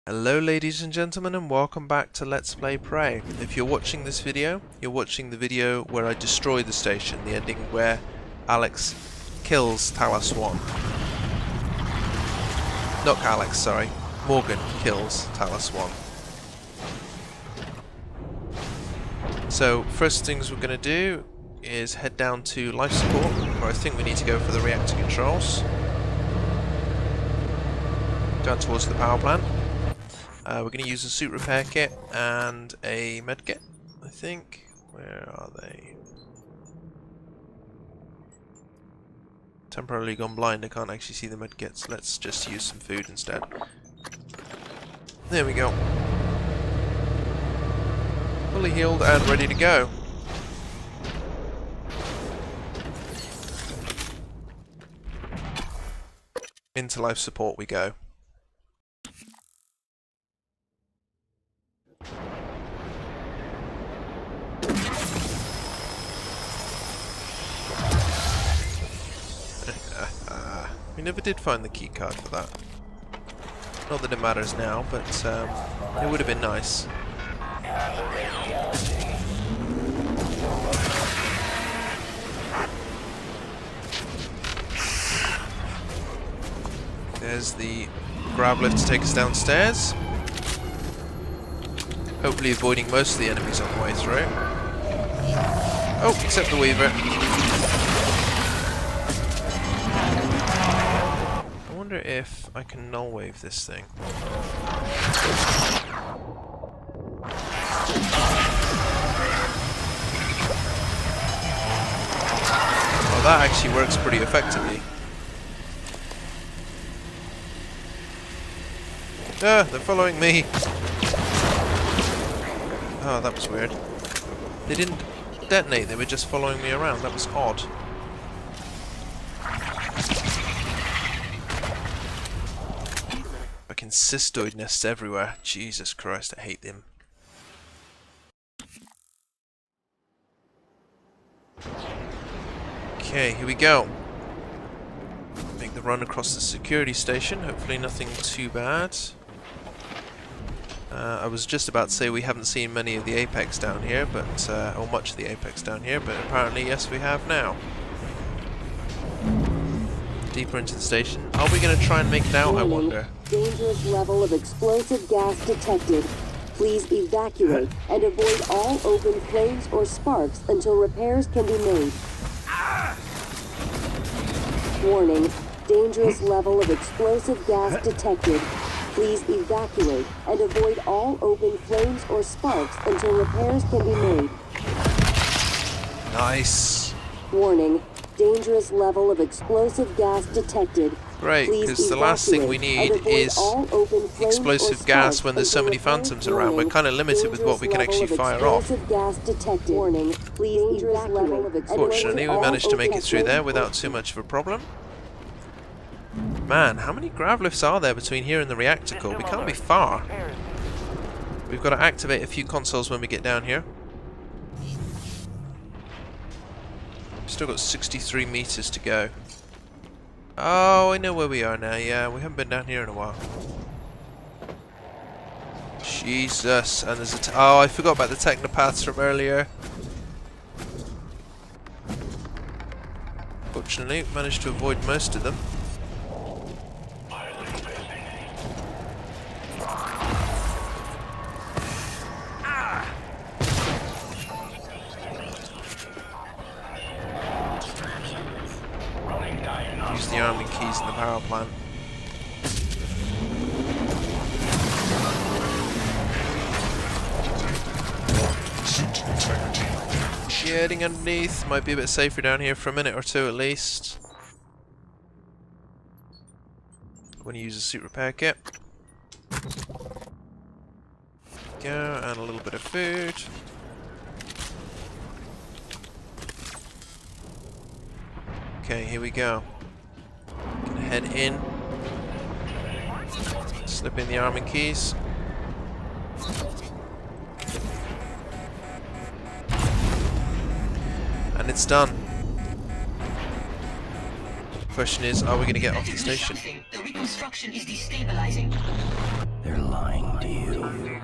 Hello ladies and gentlemen, and welcome back to Let's Play Prey. If you're watching this video, you're watching the video where I destroy the station, the ending where Alex kills Talos I. Not Alex, sorry. Morgan kills Talos I. So, first things we're going to do is head down to life support, where I think we need to go for the reactor controls. Down towards the power plant. We're going to use a suit repair kit and a med kit, I think. Where are they? Temporarily gone blind, I can't actually see the med kits. Let's just use some food instead. There we go. Fully healed and ready to go. Into life support we go. We never did find the key card for that. Not that it matters now, but it would have been nice. There's the grab lift to take us downstairs. Hopefully avoiding most of the enemies on the way through. Oh, except the Weaver. I wonder if I can null wave this thing. Oh, that actually works pretty effectively. Ah, they're following me. Oh, that was weird. They didn't detonate, they were just following me around. That was odd. Fucking cystoid nests everywhere. Jesus Christ, I hate them. Okay, here we go. Make the run across the security station. Hopefully nothing too bad. I was just about to say we haven't seen many of the Apex down here, but or much of the Apex down here, but apparently yes we have now. Deeper into the station. Are we going to try and make it out, I wonder? Dangerous level of explosive gas detected. Please evacuate and avoid all open flames or sparks until repairs can be made. Warning, dangerous level of explosive gas detected. Please evacuate and avoid all open flames or sparks until repairs can be made. Nice. Warning, dangerous level of explosive gas detected. Great, because the last thing we need is explosive gas when there's so many phantoms around. We're kind of limited with what we can actually fire off. Fortunately, we managed to make it through there without too much of a problem. Man, how many grav lifts are there between here and the reactor core? We can't be far. We've got to activate a few consoles when we get down here. Still got 63 meters to go. Oh, I know where we are now. Yeah, we haven't been down here in a while. Jesus, and there's a oh, I forgot about the technopaths from earlier. Fortunately, managed to avoid most of them. Use the arming keys in the power plant. Getting underneath. Might be a bit safer down here for a minute or two at least. I'm going to use a suit repair kit. Go, and a little bit of food. Okay, here we go. Gonna head in. Slip in the arming keys. And it's done. Question is, are we going to get off the station? construction is destabilizing. They're lying to you.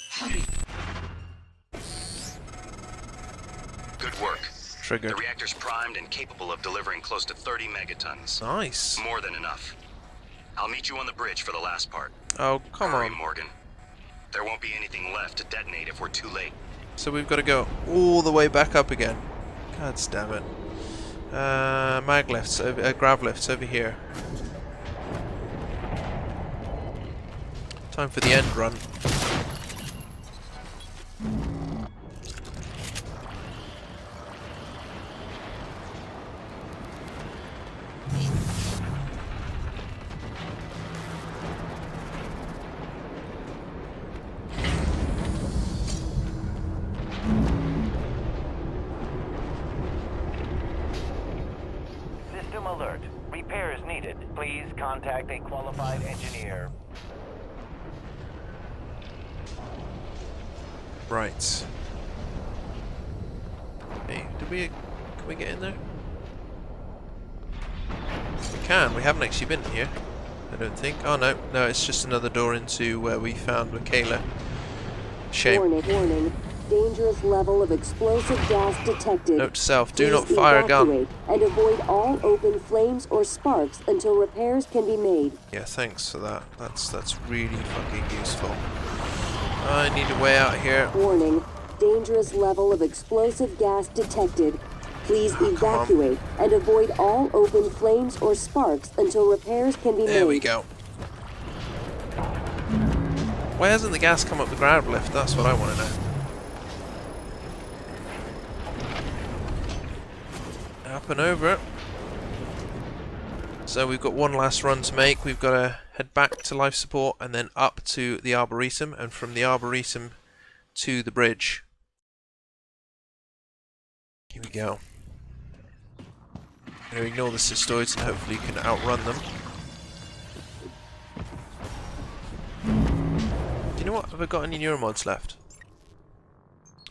Hurry. Good work. Triggered. The reactor's primed and capable of delivering close to 30 megatons. Nice. More than enough. I'll meet you on the bridge for the last part. Oh, come Hurry, on. Morgan. There won't be anything left to detonate if we're too late. So we've got to go all the way back up again. God damn it. Mag lifts, grav lifts over here. Time for the end run. System alert. Repairs needed. Please contact a qualified engineer. Right. Hey, can we get in there? We can. We haven't actually been here, I don't think. Oh no, it's just another door into where we found Michaela. Shame. Warning. Dangerous level of explosive gas detected. Note to self, do Please not fire a gun. evacuate and avoid all open flames or sparks until repairs can be made. Yeah, thanks for that. That's really fucking useful. I need a way out here. Warning. Dangerous level of explosive gas detected. Please evacuate and avoid all open flames or sparks until repairs can be made. There we go. Why hasn't the gas come up the ground lift? That's what I want to know. Up and over. So we've got one last run to make. We've got to head back to life support and then up to the Arboretum, and from the Arboretum to the bridge. Here we go. I'm going to ignore the cystoids and hopefully you can outrun them. Do you know what? Have I got any neuromods left?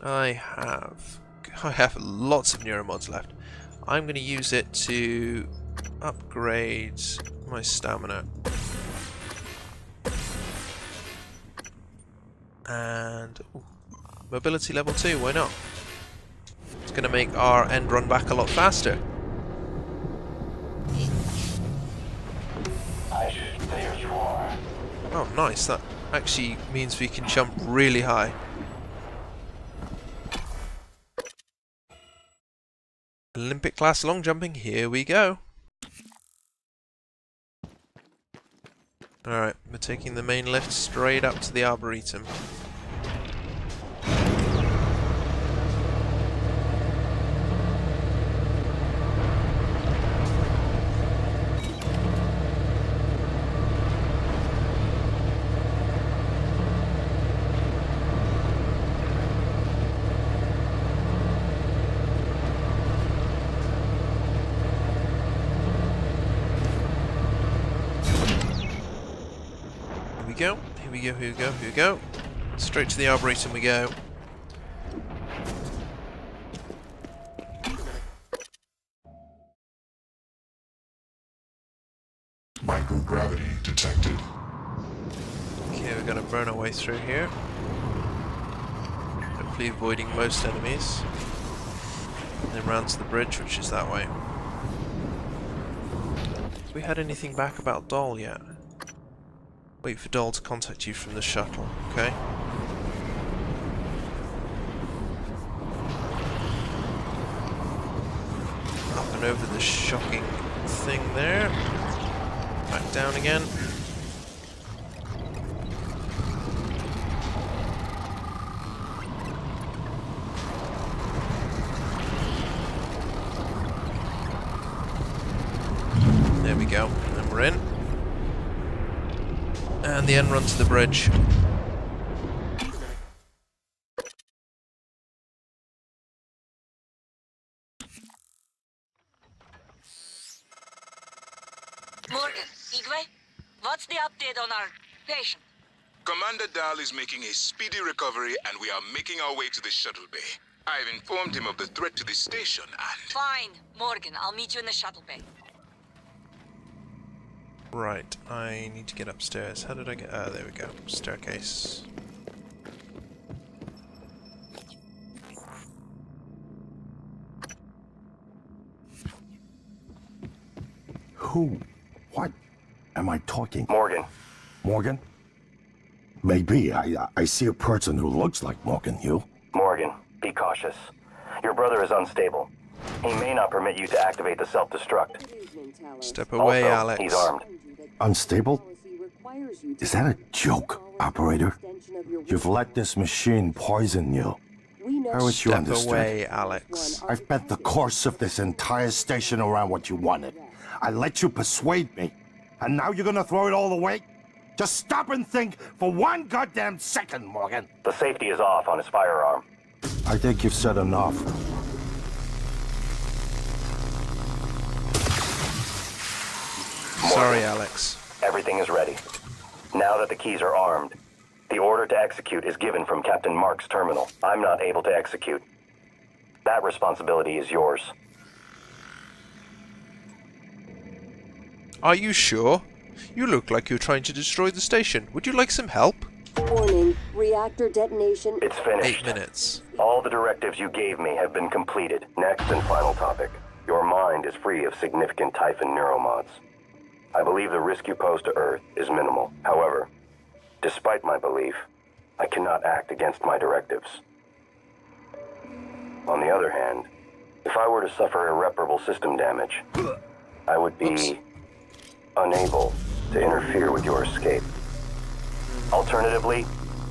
I have lots of neuromods left. I'm going to use it to upgrade my stamina. And mobility level 2, why not? It's going to make our end run back a lot faster. There you are. Oh, nice. That actually means we can jump really high. Olympic class long jumping, here we go. Alright, we're taking the main lift straight up to the Arboretum. Here we go. Straight to the Arboretum we go. Microgravity detected. Okay, we're going to burn our way through here. Hopefully avoiding most enemies. And then round to the bridge, which is that way. Have we had anything back about Dahl yet? Wait for Dahl to contact you from the shuttle, okay? Up and over the shocking thing there. Back down again. There we go, and then we're in. And the end run to the bridge. Morgan, Igwe, what's the update on our patient? Commander Dahl is making a speedy recovery and we are making our way to the shuttle bay. I've informed him of the threat to the station and... Fine, Morgan, I'll meet you in the shuttle bay. Right, I need to get upstairs. How did I get... there we go. Staircase. Who? What am I talking? Morgan. Morgan? Maybe. I see a person who looks like Morgan. You? Morgan, be cautious. Your brother is unstable. He may not permit you to activate the self-destruct. Step away, Also, Alex. he's armed. Unstable? Is that a joke, operator? You've let this machine poison you. How would you Step understand? away, Alex. I've bet the course of this entire station around what you wanted. I let you persuade me. And now you're gonna throw it all away? Just stop and think for one goddamn second, Morgan. The safety is off on his firearm. I think you've said enough. Sorry, Alex. Everything is ready. Now that the keys are armed, the order to execute is given from Captain Mark's terminal. I'm not able to execute. That responsibility is yours. Are you sure? You look like you're trying to destroy the station. Would you like some help? Warning, reactor detonation. It's finished. 8 minutes. All the directives you gave me have been completed. Next and final topic. Your mind is free of significant Typhon neuromods. I believe the risk you pose to Earth is minimal. However, despite my belief, I cannot act against my directives. On the other hand, if I were to suffer irreparable system damage, I would be unable to interfere with your escape. Alternatively,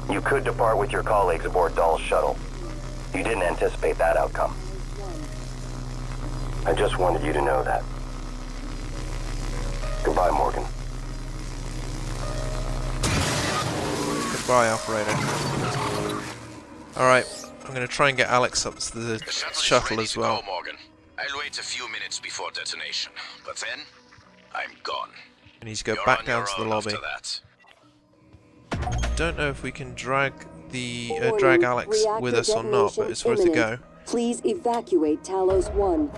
you could depart with your colleagues aboard Dahl's shuttle. You didn't anticipate that outcome. I just wanted you to know that. Goodbye, Morgan. Goodbye, operator. Alright, I'm going to try and get Alex up to the shuttle as well. Go, Morgan. I'll wait a few minutes before detonation, but then I'm gone. I need to go You're back on down your to the own lobby. after that. Don't know if we can drag the Warning, drag Alex reactor with us or not, but it's worth a detonation go. Please evacuate Talos I.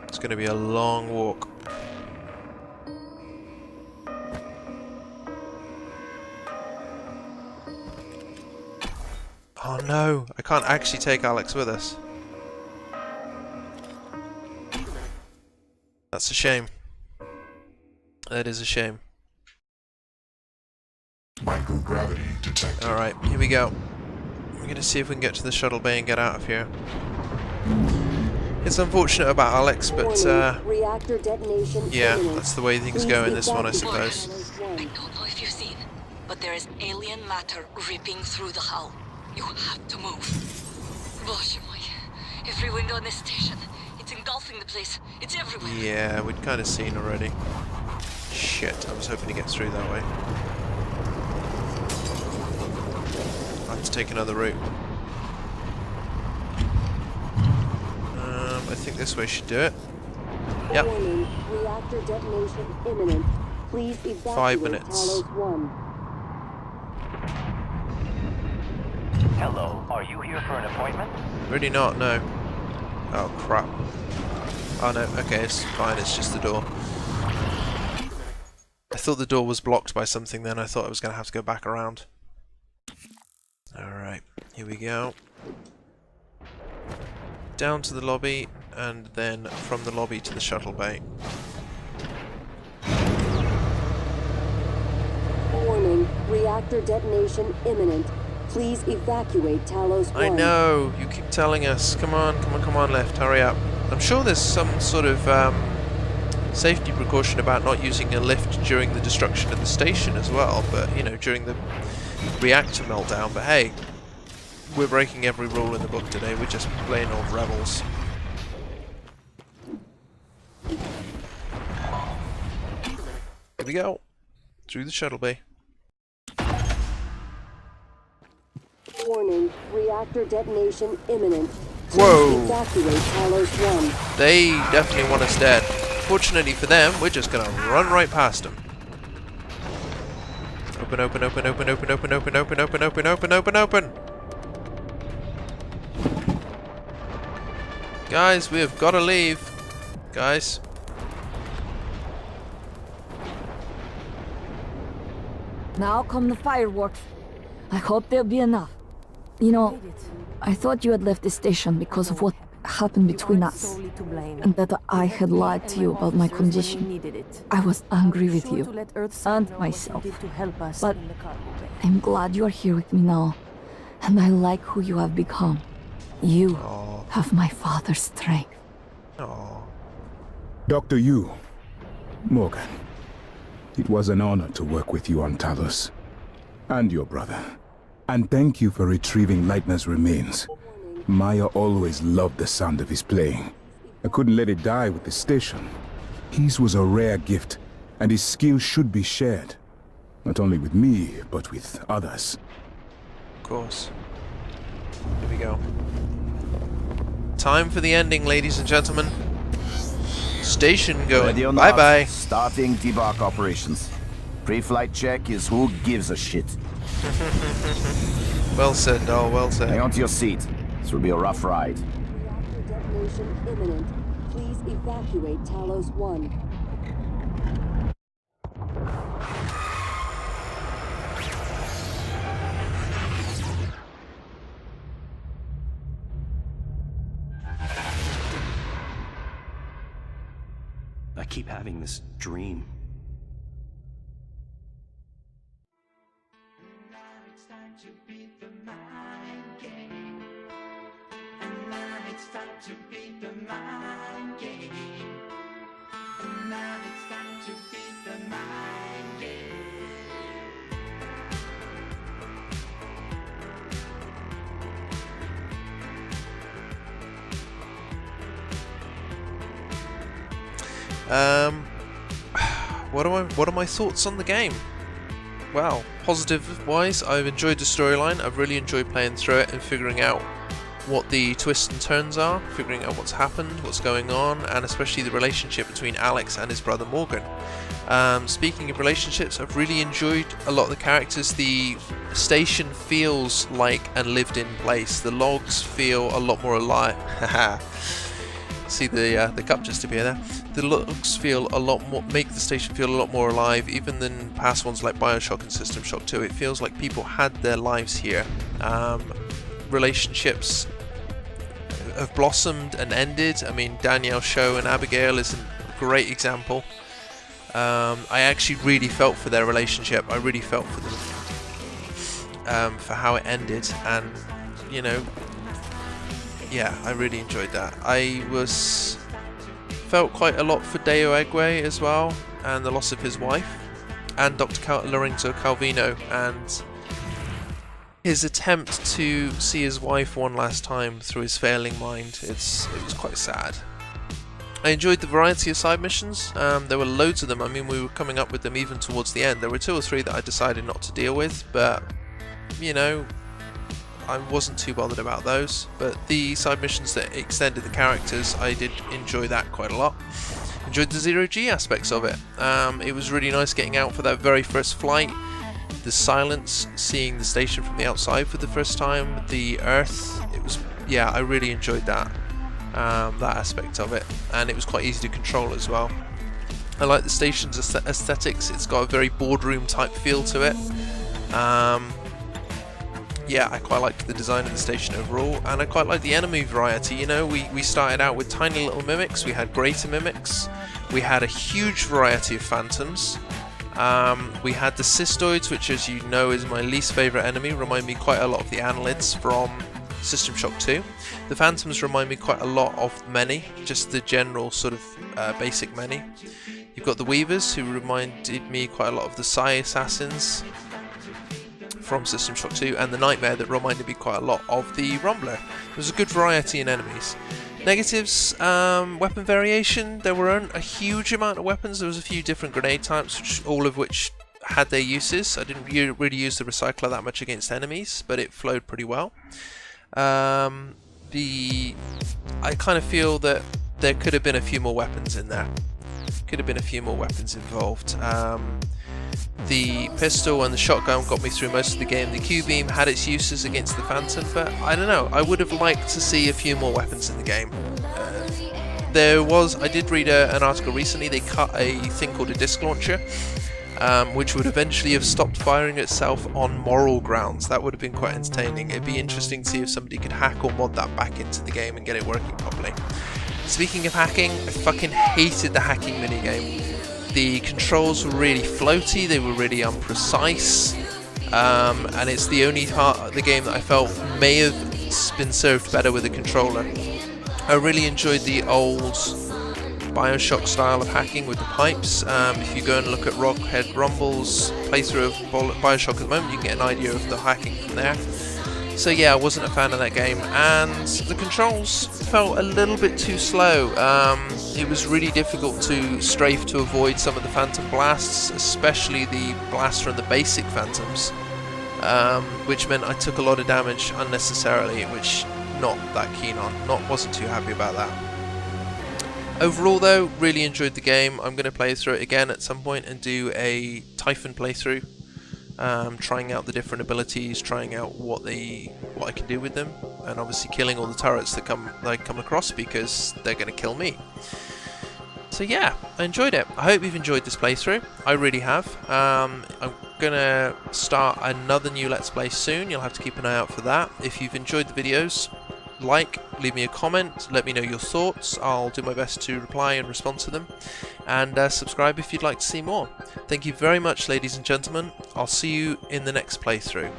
It's going to be a long walk. Oh no, I can't actually take Alex with us. That's a shame. That is a shame. Microgravity detected. Alright, here we go. We're going to see if we can get to the shuttle bay and get out of here. It's unfortunate about Alex, but reactor detonation yeah, imminent. that's the way things Please go in this one, I evacuate suppose. Talos I. I don't know if you've seen, but there is alien matter ripping through the hull. You have to move. Gosh, every window in this station, it's engulfing the place. It's everywhere. Yeah, we'd kind of seen already. Shit, I was hoping to get through that way. I have to take another route. I think this way should do it. Yep. Warning, reactor detonation imminent. Please evacuate 5 minutes. Talos Hello, are you here for an appointment? Really not, no. Oh crap. Oh no, okay, it's fine, it's just the door. I thought the door was blocked by something then, I thought I was going to have to go back around. Alright, here we go. Down to the lobby, and then from the lobby to the shuttle bay. Warning, reactor detonation imminent. Please evacuate Talos I. I know, you keep telling us. Come on, come on, come on, lift, hurry up. I'm sure there's some sort of safety precaution about not using a lift during the destruction of the station as well, but, you know, during the reactor meltdown. But hey, we're breaking every rule in the book today, we're just plain old rebels. Here we go, through the shuttle bay. Warning, reactor detonation imminent. Please Whoa. evacuate Talos I. They definitely want us dead. Fortunately for them, we're just gonna run right past them. Open, open, open, open, open, open, open, open, open, open, open, open, open. Guys, we have got to leave. Guys. Now come the fireworks. I hope there'll be enough. You know, I thought you had left the station because of what happened between us, and that I had lied to you about my condition. I was angry with you, and myself. But I'm glad you are here with me now, and I like who you have become. You have my father's strength. Dr. Yu, Morgan, it was an honor to work with you on Talos, and your brother. And thank you for retrieving Leitner's remains. Maya always loved the sound of his playing. I couldn't let it die with the station. His was a rare gift, and his skill should be shared. Not only with me, but with others. Of course. Here we go. Time for the ending, ladies and gentlemen. Station going. Bye-bye. Starting debark operations. Pre-flight check is who gives a shit. Well said, Dahl, well said. Hang on to your seat. This will be a rough ride. Reactor detonation imminent. Please evacuate Talos I. I keep having this dream. What are my thoughts on the game? Well, positive-wise, I've enjoyed the storyline. I've really enjoyed playing through it and figuring out what the twists and turns are, figuring out what's happened, what's going on, and especially the relationship between Alex and his brother Morgan. Speaking of relationships, I've really enjoyed a lot of the characters. The station feels like a lived-in place. The logs feel a lot more alive. See the cup just appear there. The logs feel a lot more, make the station feel a lot more alive, even than past ones like Bioshock and System Shock 2. It feels like people had their lives here. Relationships have blossomed and ended. I mean, Danielle Show and Abigail is a great example. I actually really felt for their relationship. I really felt for them, for how it ended, and you know, yeah, I really enjoyed that. I felt quite a lot for Deo Egwe as well, and the loss of his wife, and Dr. Lorenzo Calvino, and his attempt to see his wife one last time through his failing mind. It was quite sad. I enjoyed the variety of side missions. There were loads of them. I mean, we were coming up with them even towards the end. There were 2 or 3 that I decided not to deal with, but you know, I wasn't too bothered about those. But the side missions that extended the characters, I did enjoy that quite a lot. Enjoyed the zero-G aspects of it. It was really nice getting out for that very first flight. The silence, seeing the station from the outside for the first time, the Earth. It was, yeah, I really enjoyed that. That aspect of it, and it was quite easy to control as well. I like the station's aesthetics. It's got a very boardroom type feel to it. Yeah, I quite liked the design of the station overall, and I quite like the enemy variety. You know, we started out with tiny little mimics, we had greater mimics, we had a huge variety of phantoms, we had the cystoids, which as you know is my least favourite enemy, remind me quite a lot of the annelids from System Shock 2. The phantoms remind me quite a lot of many, just the general sort of basic many. You've got the weavers, who reminded me quite a lot of the Psy assassins from System Shock 2, and the Nightmare, that reminded me quite a lot of the Rumbler. There's a good variety in enemies. Negatives, weapon variation. There weren't a huge amount of weapons. There was a few different grenade types, all of which had their uses. I didn't really use the recycler that much against enemies, but it flowed pretty well. I kind of feel that there could have been a few more weapons in there. Could have been a few more weapons involved. The pistol and the shotgun got me through most of the game. The Q-beam had its uses against the Phantom, but I don't know. I would have liked to see a few more weapons in the game. I did read an article recently. They cut a thing called a disc launcher which would eventually have stopped firing itself on moral grounds. That would have been quite entertaining. It'd be interesting to see if somebody could hack or mod that back into the game and get it working properly. Speaking of hacking, I fucking hated the hacking minigame. The controls were really floaty, they were really unprecise, and it's the only part of the game that I felt may have been served better with a controller. I really enjoyed the old Bioshock style of hacking with the pipes. If you go and look at Rockhead Rumble's playthrough of Bioshock at the moment, you can get an idea of the hacking from there. So yeah, I wasn't a fan of that game, and the controls felt a little bit too slow. It was really difficult to strafe to avoid some of the phantom blasts, especially the blast from the basic phantoms, which meant I took a lot of damage unnecessarily, which not that keen on. Wasn't too happy about that. Overall though, really enjoyed the game. I'm going to play through it again at some point and do a Typhon playthrough. Trying out the different abilities, trying out what I can do with them, and obviously killing all the turrets that I come across, because they're going to kill me. So yeah, I enjoyed it. I hope you've enjoyed this playthrough. I really have. I'm going to start another new Let's Play soon. You'll have to keep an eye out for that. If you've enjoyed the videos, leave me a comment, let me know your thoughts. I'll do my best to reply and respond to them, and subscribe if you'd like to see more. Thank you very much, ladies and gentlemen. I'll see you in the next playthrough.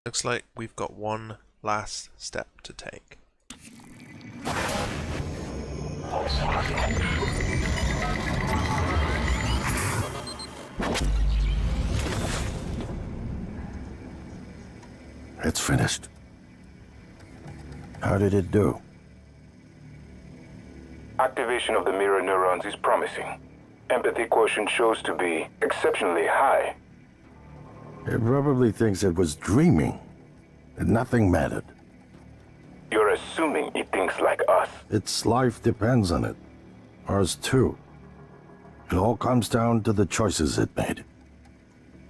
Looks like we've got one last step to take. It's finished. How did it do? Activation of the mirror neurons is promising. Empathy quotient shows to be exceptionally high. It probably thinks it was dreaming, and nothing mattered. You're assuming it thinks like us. Its life depends on it. Ours too. It all comes down to the choices it made.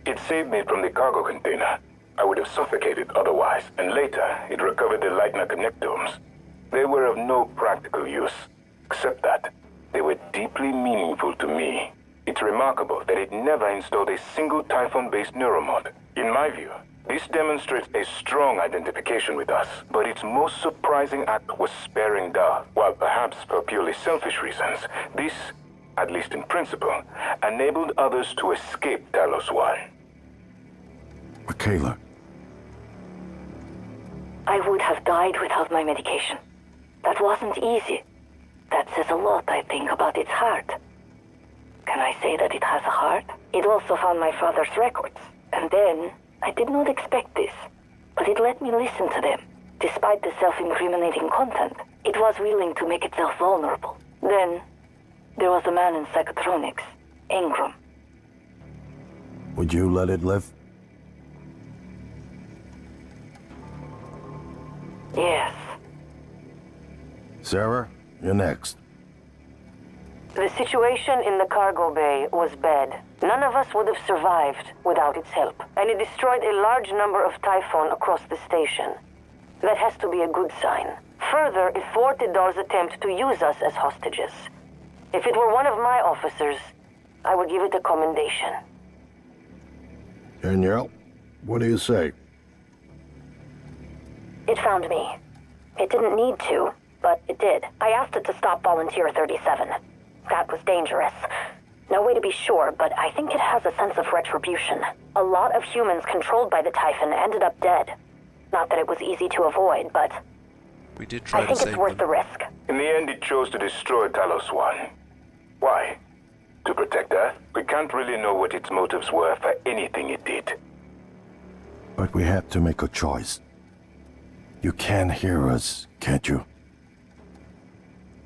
It saved me from the cargo container. I would have suffocated otherwise, and later it recovered the Lightner connectomes. They were of no practical use, except that they were deeply meaningful to me. It's remarkable that it never installed a single Typhon-based neuromod. In my view, this demonstrates a strong identification with us, but its most surprising act was sparing Dahl. While perhaps for purely selfish reasons, this at least in principle, enabled others to escape Talos I. Michaela. I would have died without my medication. That wasn't easy. That says a lot, I think, about its heart. Can I say that it has a heart? It also found my father's records. And then, I did not expect this, but it let me listen to them. Despite the self-incriminating content, it was willing to make itself vulnerable. Then, there was a man in psychotronics, Ingram. Would you let it live? Yes. Sarah, you're next. The situation in the cargo bay was bad. None of us would have survived without its help, and it destroyed a large number of Typhon across the station. That has to be a good sign. Further, it thwarted Dahl's attempt to use us as hostages. If it were one of my officers, I would give it a commendation. Danielle, what do you say? It found me. It didn't need to, but it did. I asked it to stop Volunteer 37. That was dangerous. No way to be sure, but I think it has a sense of retribution. A lot of humans controlled by the Typhon ended up dead. Not that it was easy to avoid, but we did try I think it's worth the risk. In the end, it chose to destroy Talos I. Why? To protect Earth? We can't really know what its motives were for anything it did. But we have to make a choice. You can hear us, can't you?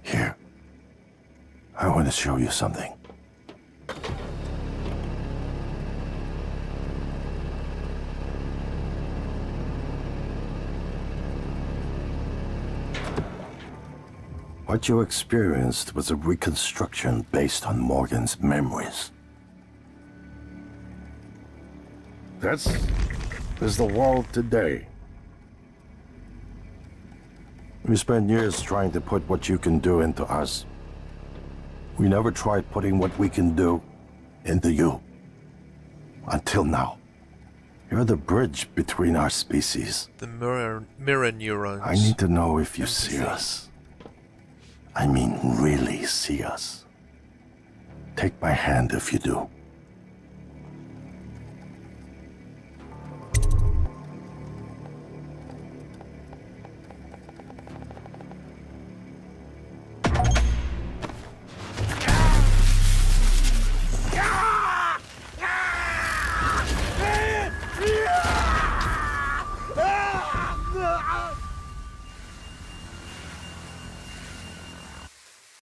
Here. I want to show you something. What you experienced was a reconstruction based on Morgan's memories. This is the world today. We spent years trying to put what you can do into us. We never tried putting what we can do into you. Until now. You're the bridge between our species. The mirror neurons. I need to know if you see us. I mean, really see us. Take my hand if you do.